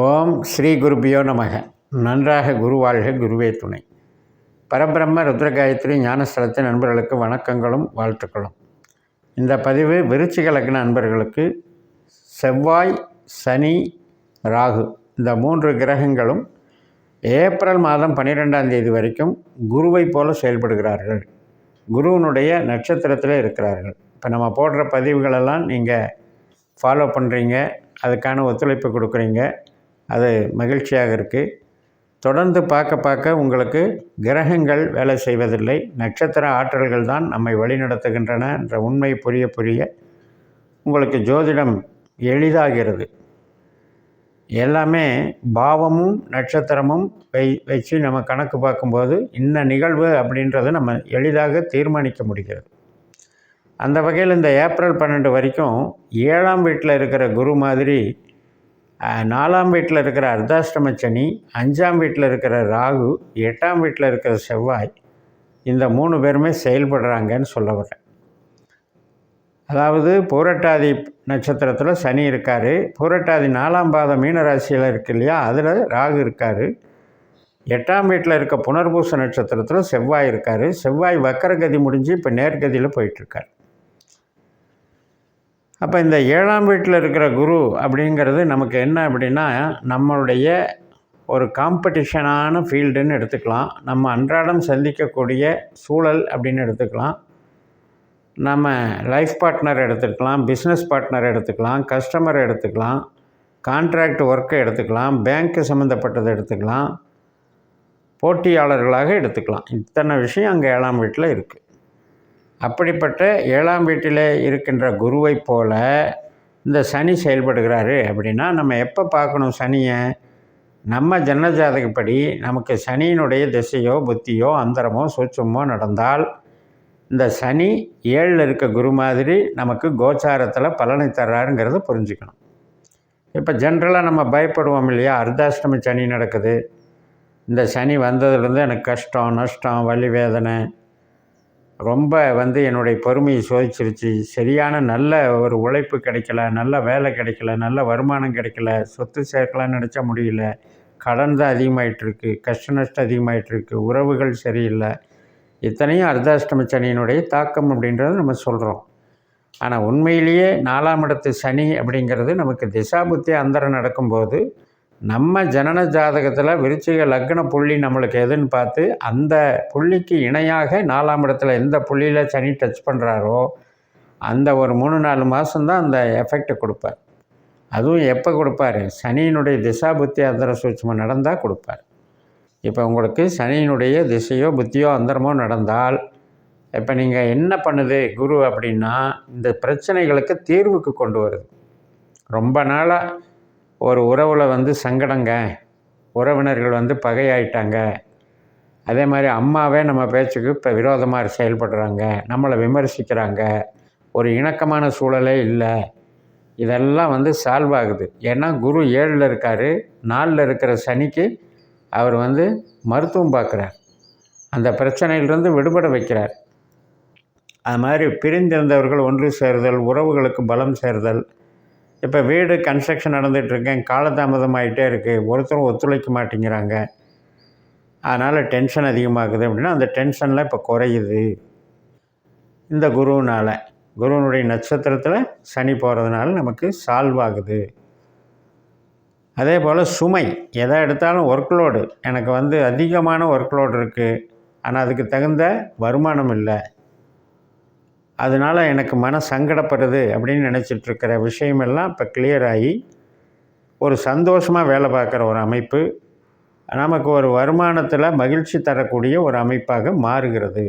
ஓம் ஸ்ரீ குருபியோ நமக. நன்றாக குருவாழ்க, குருவே துணை. பரபிரம்ம ருத்ரகாயத்ரி ஞானஸ்தலத்து நண்பர்களுக்கு வணக்கங்களும் வாழ்த்துக்களும். இந்த பதிவு விருச்சிக லக்ன நண்பர்களுக்கு செவ்வாய், சனி, ராகு இந்த 3 கிரகங்களும் ஏப்ரல் மாதம் 12ஆம் தேதி வரைக்கும் குருவை போல செயல்படுகிறார்கள். குருவினுடைய நட்சத்திரத்தில் இருக்கிறார்கள். இப்போ நம்ம போடுற பதிவுகளெல்லாம் நீங்கள் ஃபாலோ பண்ணுறீங்க, அதுக்கான ஒத்துழைப்பு கொடுக்குறீங்க. அது மகிழ்ச்சியாக இருக்குது. தொடர்ந்து பார்க்க உங்களுக்கு கிரகங்கள் வேலை செய்வதில்லை, நட்சத்திர ஆற்றல்கள் தான் நம்மை வழிநடத்துகின்றன என்ற உண்மை புரிய உங்களுக்கு ஜோதிடம் எளிதாகிறது. எல்லாமே பாவமும் நட்சத்திரமும் வச்சு நம்ம கணக்கு பார்க்கும்போது இந்த நிகழ்வு அப்படின்றத நம்ம எளிதாக தீர்மானிக்க முடிகிறது. அந்த வகையில் இந்த ஏப்ரல் 12 வரைக்கும் 7ஆம் வீட்டில் இருக்கிற குரு மாதிரி 4ஆம் வீட்டில் இருக்கிற அர்த்தாஷ்டம சனி, 5ஆம் வீட்டில் இருக்கிற ராகு, 8ஆம் வீட்டில் இருக்கிற செவ்வாய், இந்த 3 பேருமே செயல்படுறாங்கன்னு சொல்ல வரேன். அதாவது பூரட்டாதி நட்சத்திரத்தில் சனி இருக்கார், பூரட்டாதி 4ஆம் பாதம் மீனராசியில் இருக்கு இல்லையா, அதில் ராகு இருக்கார். 8ஆம் வீட்டில் இருக்க புனர்பூச நட்சத்திரத்தில் செவ்வாய் இருக்கார். செவ்வாய் வக்கரகதி முடிஞ்சு இப்போ நேர்கதியில் போயிட்டுருக்கார். அப்போ இந்த 7ஆம் வீட்டில் இருக்கிற குரு அப்படிங்கிறது நமக்கு என்ன அப்படின்னா, நம்மளுடைய ஒரு காம்படிஷனான ஃபீல்டுன்னு எடுத்துக்கலாம். நம்ம அன்றாடம் சந்திக்கக்கூடிய சூழல் அப்படின்னு எடுத்துக்கலாம். நம்ம லைஃப் பார்ட்னர் எடுத்துக்கலாம், பிஸ்னஸ் பார்ட்னர் எடுத்துக்கலாம், கஸ்டமர் எடுத்துக்கலாம், கான்ட்ராக்ட் ஒர்க்கை எடுத்துக்கலாம், பேங்க்கு சம்மந்தப்பட்டதை எடுத்துக்கலாம், போட்டியாளர்களாக எடுத்துக்கலாம். இத்தனை விஷயம் அங்கே 7ஆம் வீட்டில் இருக்குது. அப்படிப்பட்ட 7ஆம் வீட்டில் இருக்கின்ற குருவை போல இந்த சனி செயல்படுகிறாரு அப்படின்னா, நம்ம எப்போ பார்க்கணும் சனியை? நம்ம ஜனஜாதகப்படி நமக்கு சனியினுடைய திசையோ புத்தியோ அந்தரமோ சூட்சமோ நடந்தால் இந்த சனி 7ல் இருக்க குரு மாதிரி நமக்கு கோச்சாரத்தில் பலனை தர்றாருங்கிறத புரிஞ்சுக்கணும். இப்போ ஜென்ரலாக நம்ம பயப்படுவோம் இல்லையா, அர்த்தாஷ்டமி சனி நடக்குது, இந்த சனி வந்ததுலேருந்து எனக்கு கஷ்டம், நஷ்டம், வலி, வேதனை, ரொம்ப என்னுடைய பொறுமையை சோதிச்சிருச்சு, சரியான நல்ல ஒரு உழைப்பு கிடைக்கல, நல்ல வேலை கிடைக்கல, நல்ல வருமானம் கிடைக்கல, சொத்து சேர்க்கலான்னு நினச்சா முடியல, கடன் தான் அதிகமாகிட்டுருக்கு, கஷ்ட நஷ்டம் அதிகமாகிட்டுருக்கு, உறவுகள் சரியில்லை, இத்தனையும் அர்த்தாஷ்டம சனியினுடைய தாக்கம் அப்படின்றத நம்ம சொல்கிறோம். ஆனால் உண்மையிலேயே 4ஆம் இடத்து சனி அப்படிங்கிறது நமக்கு திசாபுத்தி அந்தரம் நடக்கும்போது நம்ம ஜனன ஜாதகத்தில் விருச்சிக லக்ன புள்ளி நம்மளுக்கு எதுன்னு பார்த்து அந்த புள்ளிக்கு இணையாக 4ஆம் இடத்துல எந்த புள்ளியில் சனி டச் பண்ணுறாரோ அந்த ஒரு 3-4 மாதம்தான் அந்த எஃபெக்டை கொடுப்பார். அதுவும் எப்போ கொடுப்பார்? சனியினுடைய திசா புத்தி அந்தர சூட்சமம் நடந்தால் கொடுப்பார். இப்போ உங்களுக்கு சனியினுடைய திசையோ புத்தியோ அந்தரமோ நடந்தால் இப்போ நீங்கள் என்ன பண்ணுது குரு அப்படின்னா, இந்த பிரச்சனைகளுக்கு தீர்வுக்கு கொண்டு வருது. ரொம்ப நாளாக ஒரு உறவில் சங்கடங்க, உறவினர்கள் பகையாயிட்டாங்க, அதே மாதிரி அம்மாவே நம்ம பேச்சுக்கு இப்போ விரோதமாக செயல்படுறாங்க, நம்மளை விமர்சிக்கிறாங்க, ஒரு இணக்கமான சூழலே இல்லை, இதெல்லாம் சால்வ் ஆகுது. ஏன்னா குரு 7ல் இருக்கார், 4ல் இருக்கிற சனிக்கு அவர் மருத்துவம் பார்க்குறார், அந்த பிரச்சனையிலிருந்து விடுபட வைக்கிறார். அது மாதிரி பிரிந்திருந்தவர்கள் ஒன்று சேருதல், உறவுகளுக்கு பலம் சேருதல். இப்போ வீடு கன்ஸ்ட்ரக்ஷன் நடந்துகிட்ருக்கேன், காலதாமதம் ஆகிட்டே இருக்குது, ஒருத்தரும் ஒத்துழைக்க மாட்டேங்கிறாங்க, அதனால் டென்ஷன் அதிகமாகுது அப்படின்னா அந்த டென்ஷன்லாம் இப்போ குறையுது. இந்த குருவினால், குருவினுடைய நட்சத்திரத்தில் சனி போகிறதுனால நமக்கு சால்வ் ஆகுது. அதே போல் சுமை, எதை எடுத்தாலும் ஒர்க்லோடு, எனக்கு அதிகமான ஒர்க்லோடு இருக்குது, ஆனால் அதுக்கு தகுந்த வருமானம் இல்லை, அதனால் எனக்கு மன சங்கடப்படுது அப்படின்னு நினச்சிட்ருக்கிற விஷயமெல்லாம் இப்போ கிளியர் ஆகி ஒரு சந்தோஷமாக வேலை பார்க்குற ஒரு அமைப்பு, நமக்கு ஒரு வருமானத்தில் மகிழ்ச்சி தரக்கூடிய ஒரு அமைப்பாக மாறுகிறது.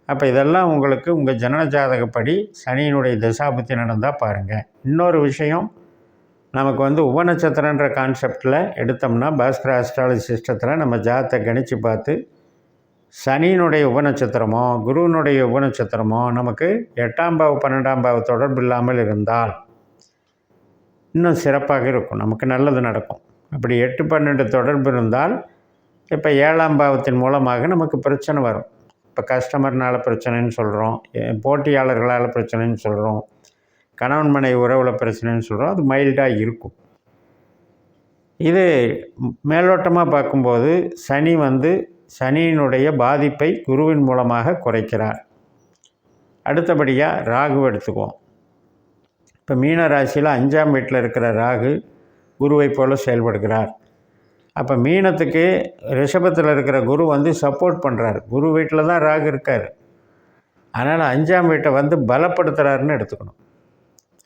அப்போ இதெல்லாம் உங்களுக்கு உங்கள் ஜனன ஜாதகப்படி சனியினுடைய தசாபுத்தி நடந்தால் பாருங்கள். இன்னொரு விஷயம், நமக்கு உபநட்சத்திரன்ற கான்செப்டில் எடுத்தோம்னா பாஸ்கர ஆஸ்ட்ராலஜி சிஸ்டத்தில் நம்ம ஜாதத்தை கணித்து பார்த்து சனியினுடைய உபநட்சத்திரமோ குருவினுடைய உபநட்சத்திரமோ நமக்கு 8ஆம் பாவ 12ஆம் பாவ தொடர்பு இல்லாமல் இருந்தால் இன்னும் சிறப்பாக இருக்கும், நமக்கு நல்லது நடக்கும். அப்படி 8-12 தொடர்பு இருந்தால் இப்போ 7ஆம் பாவத்தின் மூலமாக நமக்கு பிரச்சனை வரும். இப்போ கஸ்டமர்னால் பிரச்சனைன்னு சொல்கிறோம், போட்டியாளர்களால் பிரச்சனைன்னு சொல்கிறோம், கணவன் மனைவி உறவில் பிரச்சனைன்னு சொல்கிறோம், அது மைல்டாக இருக்கும். இது மேலோட்டமாக பார்க்கும்போது சனியினுடைய பாதிப்பை குருவின் மூலமாக குறைக்கிறார். அடுத்தபடியாக ராகு எடுத்துக்குவோம். இப்போ மீன ராசியில் 5ஆம் வீட்டில் இருக்கிற ராகு குருவை போல் செயல்படுகிறார். அப்போ மீனத்துக்கு ரிஷபத்தில் இருக்கிற குரு சப்போர்ட் பண்ணுறார். குரு வீட்டில் தான் ராகு இருக்கார். அதனால் 5ஆம் வீட்டை பலப்படுத்துகிறாருன்னு எடுத்துக்கணும்.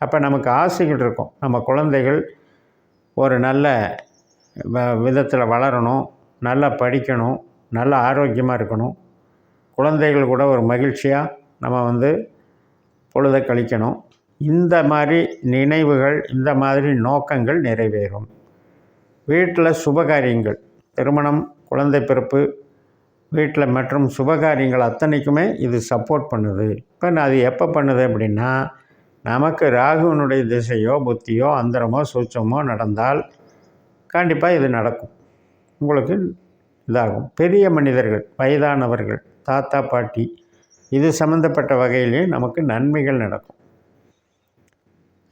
அப்போ நமக்கு ஆசைகள் இருக்கும். நம்ம குழந்தைகள் ஒரு நல்ல விதத்தில் வளரணும், நல்லா படிக்கணும், நல்ல ஆரோக்கியமாக இருக்கணும், குழந்தைகள் கூட ஒரு மகிழ்ச்சியாக நம்ம பொழுதை கழிக்கணும். இந்த மாதிரி நினைவுகள், இந்த மாதிரி நோக்கங்கள் நிறைவேறும். வீட்டில் சுபகாரியங்கள், திருமணம், குழந்தை பிறப்பு, வீட்டில் மற்றும் சுபகாரியங்கள் அத்தனைக்குமே இது சப்போர்ட் பண்ணுது. இப்போ அது எப்போ பண்ணுது அப்படின்னா, நமக்கு ராகுவனுடைய திசையோ புத்தியோ அந்தரமோ சூட்சமோ நடந்தால் கண்டிப்பாக இது நடக்கும். உங்களுக்கு இதாகும். பெரிய மனிதர்கள், வயதானவர்கள், தாத்தா பாட்டி, இது சம்மந்தப்பட்ட வகையிலே நமக்கு நன்மைகள் நடக்கும்.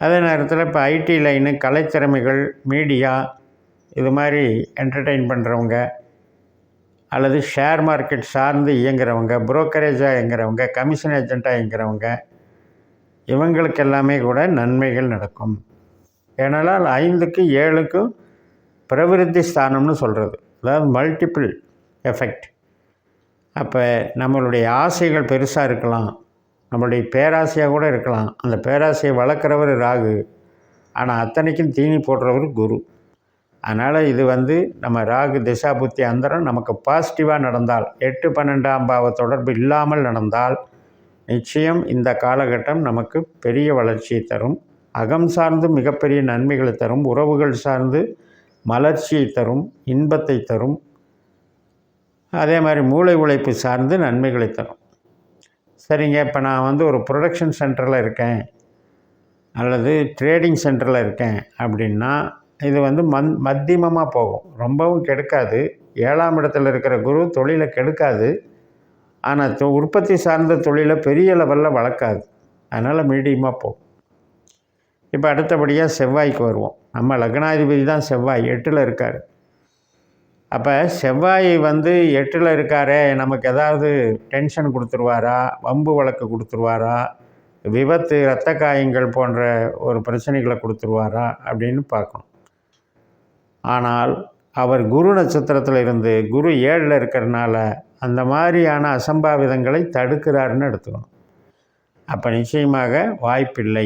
அதே நேரத்தில் இப்போ ஐடி லைனு, கலைத்திறமைகள், மீடியா, இது மாதிரி என்டர்டெயின் பண்ணுறவங்க, அல்லது ஷேர் மார்க்கெட் சார்ந்து இயங்குகிறவங்க, புரோக்கரேஜாக இயங்குகிறவங்க, கமிஷன் ஏஜெண்ட்டாக இயங்குகிறவங்க, இவங்களுக்கு எல்லாமே கூட நன்மைகள் நடக்கும். ஏனால் 5க்கு 7க்கும் பிரவிருத்தி ஸ்தானம்னு சொல்கிறது, அதாவது மல்டிபிள் எஃபெக்ட். அப்போ நம்மளுடைய ஆசைகள் பெருசாக இருக்கலாம், நம்மளுடைய பேராசையாக கூட இருக்கலாம். அந்த பேராசையை வளர்க்குறவர் ராகு, ஆனால் அத்தனைக்கும் தீனி போடுறவர் குரு. அதனால் இது நம்ம ராகு திசா புத்தி அந்தரம் நமக்கு பாசிட்டிவாக நடந்தால், 8, 12ஆம் பாவ தொடர்பு இல்லாமல் நடந்தால் நிச்சயம் இந்த காலகட்டம் நமக்கு பெரிய வளர்ச்சியை தரும். அகம் சார்ந்து மிகப்பெரிய நன்மைகளை தரும். உறவுகள் சார்ந்து மலர்ச்சியை தரும், இன்பத்தை தரும். அதே மாதிரி மூளை உழைப்பு சார்ந்து நன்மைகளை தரும். சரிங்க, இப்போ நான் ஒரு ப்ரொடக்ஷன் சென்டரில் இருக்கேன் அல்லது ட்ரேடிங் சென்டரில் இருக்கேன் அப்படின்னா இது மத்தியமமாக போகும், ரொம்பவும் கெடுக்காது. 7ஆம் இடத்துல இருக்கிற குரு தொழிலை கெடுக்காது, ஆனால் உற்பத்தி சார்ந்த தொழிலை பெரிய லெவலில் வளர்க்காது. அதனால் மீடியமாக போகும். இப்போ அடுத்தபடியாக செவ்வாய்க்கு வருவோம். நம்ம லக்னாதிபதி தான் செவ்வாய், 8ல் இருக்கார். அப்போ செவ்வாய் 8ல் இருக்காரே, நமக்கு ஏதாவது டென்ஷன் கொடுத்துருவாரா, வம்பு வழக்கு கொடுத்துருவாரா, விபத்து, இரத்த காயங்கள் போன்ற ஒரு பிரச்சனைகளை கொடுத்துருவாரா அப்படின்னு பார்க்கணும். ஆனால் அவர் குரு நட்சத்திரத்தில் இருந்து குரு 7ல் இருக்கிறதுனால அந்த மாதிரியான அசம்பாவிதங்களை தடுக்கிறாருன்னு எடுத்துக்கணும். அப்போ நிச்சயமாக வாய்ப்பில்லை,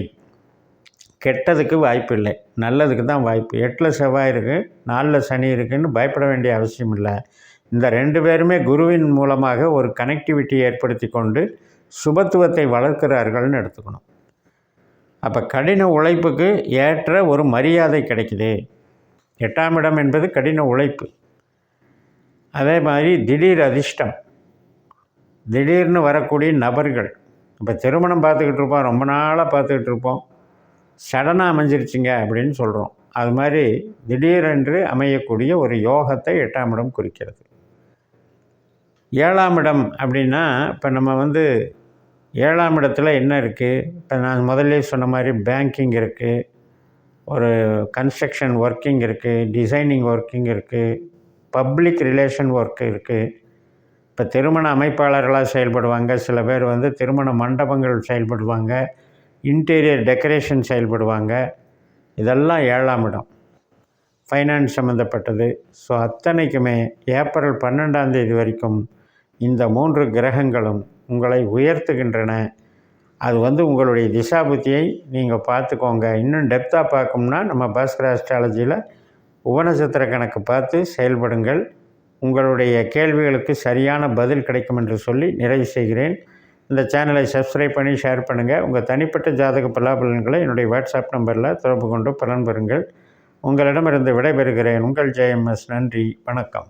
கெட்டதுக்கு வாய்ப்பில்லை, நல்லதுக்கு தான் வாய்ப்பு. 8ல் செவ்வாய் இருக்குது, 4ல் சனி இருக்குதுன்னு பயப்பட வேண்டிய அவசியம் இல்லை. இந்த 2 பேருமே குருவின் மூலமாக ஒரு கனெக்டிவிட்டி ஏற்படுத்தி கொண்டு சுபத்துவத்தை வளர்க்கிறார்கள்னு எடுத்துக்கணும். அப்போ கடின உழைப்புக்கு ஏற்ற ஒரு மரியாதை கிடைக்குது. 8ஆம் இடம் என்பது கடின உழைப்பு. அதே மாதிரி திடீர் அதிர்ஷ்டம், திடீர்னு வரக்கூடிய நபர்கள். இப்போ திருமணம் பார்த்துக்கிட்டு இருப்போம், ரொம்ப நாளாக பார்த்துக்கிட்டு இருப்போம், சடனாக அமைஞ்சிருச்சுங்க அப்படின்னு சொல்கிறோம். அது மாதிரி திடீரென்று அமையக்கூடிய ஒரு யோகத்தை 8ஆம் இடம் குறிக்கிறது. 7ஆம் இடம் அப்படின்னா இப்போ நம்ம 7ஆம் இடத்துல என்ன இருக்குது? இப்போ நான் முதல்ல சொன்ன மாதிரி பேங்கிங் இருக்குது, ஒரு கன்ஸ்ட்ரக்ஷன் ஒர்க்கிங் இருக்குது, டிசைனிங் ஒர்க்கிங் இருக்குது, பப்ளிக் ரிலேஷன் ஒர்க்கு இருக்குது. இப்போ திருமண அமைப்பாளர்களாக செயல்படுவாங்க, சில பேர் திருமண மண்டபங்கள் செயல்படுவாங்க, இன்டீரியர் டெக்கரேஷன் செயல்படுவாங்க. இதெல்லாம் 7ஆம் இடம், ஃபைனான்ஸ் சம்மந்தப்பட்டது. ஸோ அத்தனைக்குமே ஏப்ரல் 12ஆம் தேதி வரைக்கும் இந்த 3 கிரகங்களும் உங்களை உயர்த்துகின்றன. அது உங்களுடைய திசா புத்தியை நீங்கள் பார்த்துக்கோங்க. இன்னும் டெப்த்தாக பார்க்கணும்னா நம்ம பாஸ்கர் ஆஸ்ட்ராலஜியில் உபநட்சத்திர கணக்கு பார்த்து செயல்படுங்கள். உங்களுடைய கேள்விகளுக்கு சரியான பதில் கிடைக்கும் என்று சொல்லி நிறைவு செய்கிறேன். இந்த சேனலை சப்ஸ்கிரைப் பண்ணி ஷேர் பண்ணுங்கள். உங்கள் தனிப்பட்ட ஜாதக பலாபலன்களை என்னுடைய வாட்ஸ்அப் நம்பரில் தொடர்பு கொண்டு பலன் பெறுங்கள். உங்களிடமிருந்து விடைபெறுகிறேன். உங்கள் JMS. நன்றி, வணக்கம்.